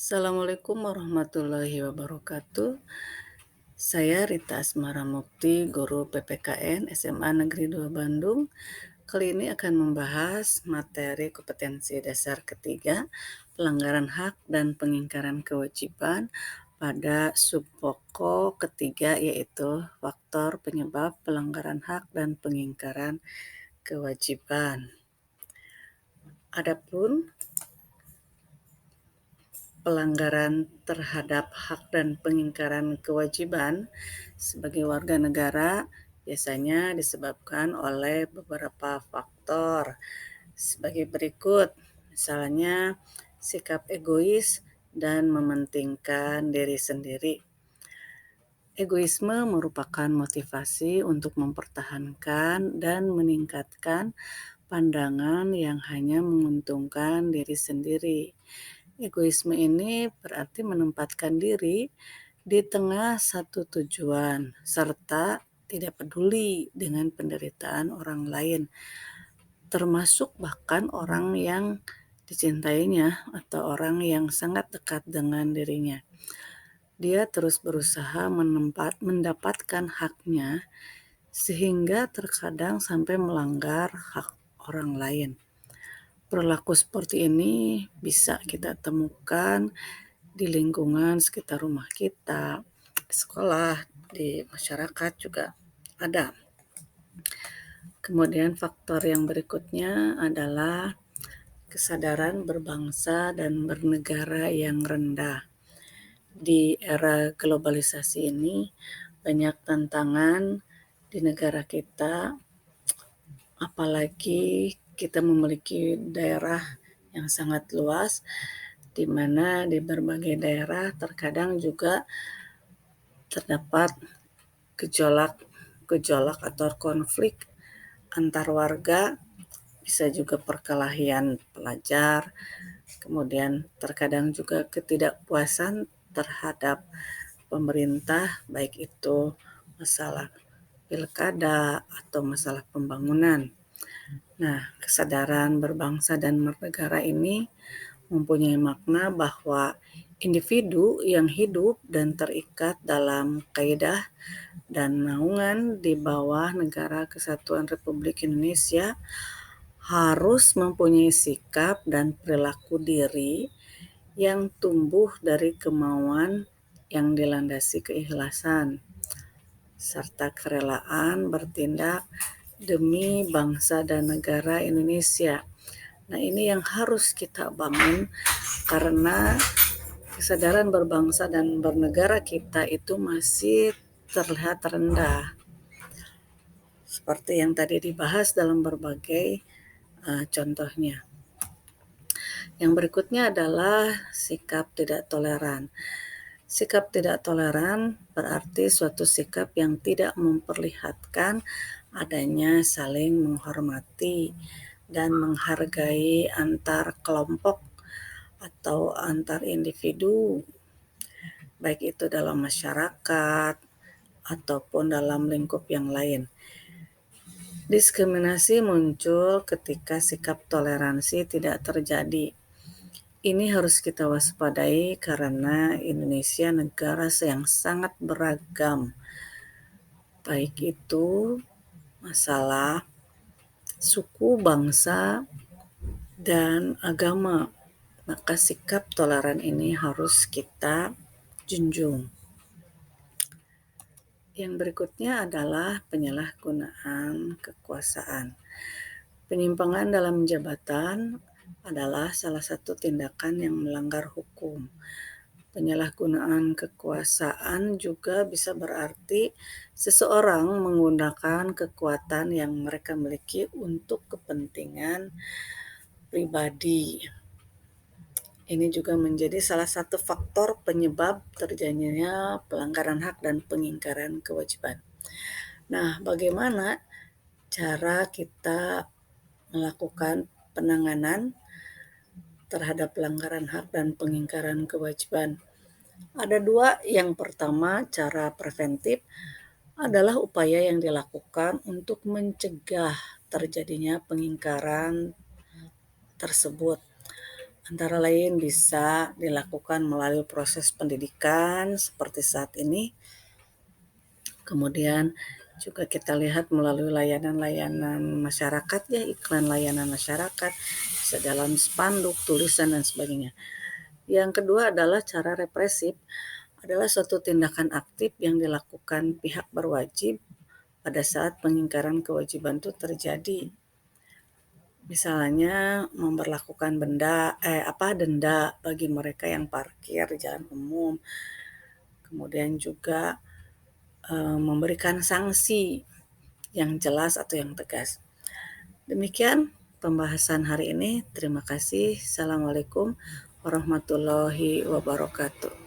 Assalamualaikum warahmatullahi wabarakatuh. Saya Rita Asmara Mukti, guru PPKN SMA Negeri 2 Bandung. Kali ini akan membahas materi kompetensi dasar ketiga, pelanggaran hak dan pengingkaran kewajiban pada subpokok ketiga yaitu faktor penyebab pelanggaran hak dan pengingkaran kewajiban. Adapun pelanggaran terhadap hak dan pengingkaran kewajiban sebagai warga negara biasanya disebabkan oleh beberapa faktor sebagai berikut. Misalnya, sikap egois dan mementingkan diri sendiri. Egoisme merupakan motivasi untuk mempertahankan dan meningkatkan pandangan yang hanya menguntungkan diri sendiri. Egoisme ini berarti menempatkan diri di tengah satu tujuan, serta tidak peduli dengan penderitaan orang lain, termasuk bahkan orang yang dicintainya atau orang yang sangat dekat dengan dirinya. Dia terus berusaha mendapatkan haknya, sehingga terkadang sampai melanggar hak orang lain. Perilaku seperti ini bisa kita temukan di lingkungan sekitar rumah kita, di sekolah, di masyarakat juga ada. Kemudian faktor yang berikutnya adalah kesadaran berbangsa dan bernegara yang rendah. Di era globalisasi ini banyak tantangan di negara kita, apalagi kita memiliki daerah yang sangat luas, di mana di berbagai daerah terkadang juga terdapat gejolak atau konflik antar warga, bisa juga perkelahian pelajar, kemudian terkadang juga ketidakpuasan terhadap pemerintah, baik itu masalah pilkada atau masalah pembangunan. Nah, kesadaran berbangsa dan bernegara ini mempunyai makna bahwa individu yang hidup dan terikat dalam kaidah dan naungan di bawah Negara Kesatuan Republik Indonesia harus mempunyai sikap dan perilaku diri yang tumbuh dari kemauan yang dilandasi keikhlasan, serta kerelaan bertindak demi bangsa dan negara Indonesia. Nah, ini yang harus kita bangun karena kesadaran berbangsa dan bernegara kita itu masih terlihat rendah. Seperti yang tadi dibahas dalam berbagai contohnya. Yang berikutnya adalah sikap tidak toleran. Sikap tidak toleran berarti suatu sikap yang tidak memperlihatkan adanya saling menghormati dan menghargai antar kelompok atau antar individu, baik itu dalam masyarakat ataupun dalam lingkup yang lain. Diskriminasi muncul ketika sikap toleransi tidak terjadi. Ini harus kita waspadai karena Indonesia negara yang sangat beragam, baik itu masalah suku, bangsa, dan agama. Maka sikap toleran ini harus kita junjung. Yang berikutnya adalah penyalahgunaan kekuasaan. Penyimpangan dalam jabatan adalah salah satu tindakan yang melanggar hukum. Penyalahgunaan kekuasaan juga bisa berarti seseorang menggunakan kekuatan yang mereka miliki untuk kepentingan pribadi. Ini juga menjadi salah satu faktor penyebab terjadinya pelanggaran hak dan pengingkaran kewajiban. Nah, bagaimana cara kita melakukan penanganan terhadap pelanggaran hak dan pengingkaran kewajiban? Ada dua. Yang pertama, cara preventif adalah upaya yang dilakukan untuk mencegah terjadinya pengingkaran tersebut. Antara lain bisa dilakukan melalui proses pendidikan seperti saat ini, kemudian juga kita lihat melalui layanan-layanan masyarakat ya, iklan layanan masyarakat, bisa dalam spanduk, tulisan, dan sebagainya. Yang kedua adalah cara represif, adalah suatu tindakan aktif yang dilakukan pihak berwajib pada saat pengingkaran kewajiban itu terjadi. Misalnya memberlakukan denda bagi mereka yang parkir di jalan umum, kemudian juga memberikan sanksi yang jelas atau yang tegas. Demikian pembahasan hari ini. Terima kasih. Assalamualaikum warahmatullahi wabarakatuh.